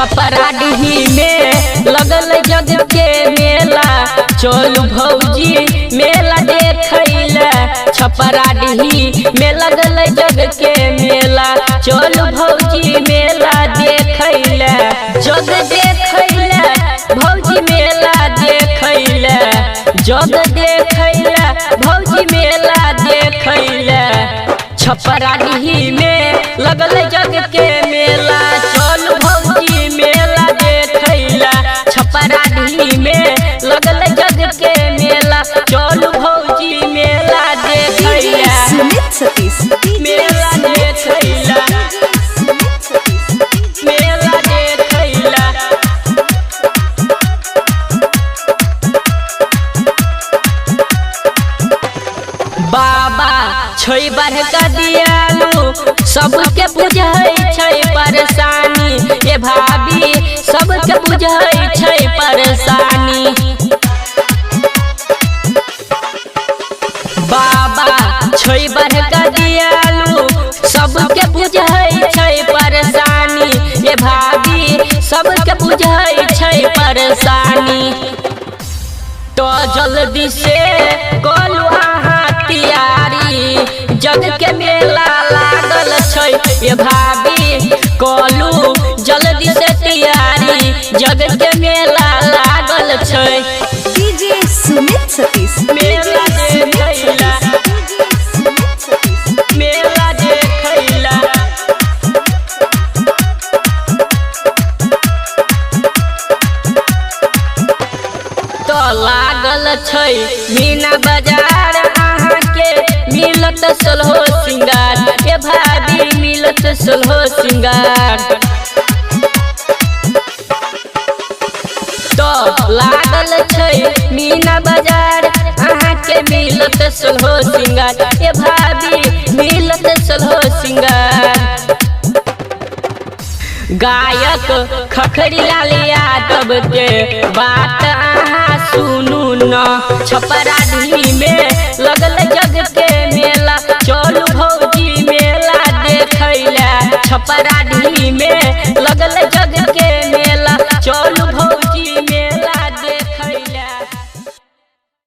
छपराडीही में लगल जग के मेला, चलू भौजी मेला देखैला। छपराडीही में लगल जग के मेला, चलू भौजी मेला देखैला। जग देखैला भौजी मेला देखैला, जग देखैला भौजी मेला देखैला। छपराडीही में लगल जग के मेला, चल भौजी मेला देखैला। छपराडीही में लगल जग के मेला, चल भौजी मेला देखैला। मेला देखैला, मेला देखैला। बाबा छै बड़का दियालु, सबके बुझै छै परेशानी। ए भाभी सबके बुझै छै परेशानी। बाबा छै बड़का दियालु, सबके बुझै छै परेशानी। ए भाभी सबके बुझै छै परेशानी। तो जल्दी से कलू अहाँ तैयारी, जग के मेला लागल छै। ये भाभी कलू जल्दी से तैयारी, जग के मेला लागल छै। डीजे सुमित सतीश मेला देखैला, मेला देखैला। तो लागल छै मीना बाजार, अहाँ के मिलत सोलहो सिंगार। ए भाभी मिलत सोलहो सिंगार। तो लागल छै मीना बाजार, अहाँ के मिलत सोलहो सिंगार। ए भाभी मिलत सोलहो सिंगार। गायक खखरी लाल यादव के बात अहाँ सुनू न। छपराडीही में लगल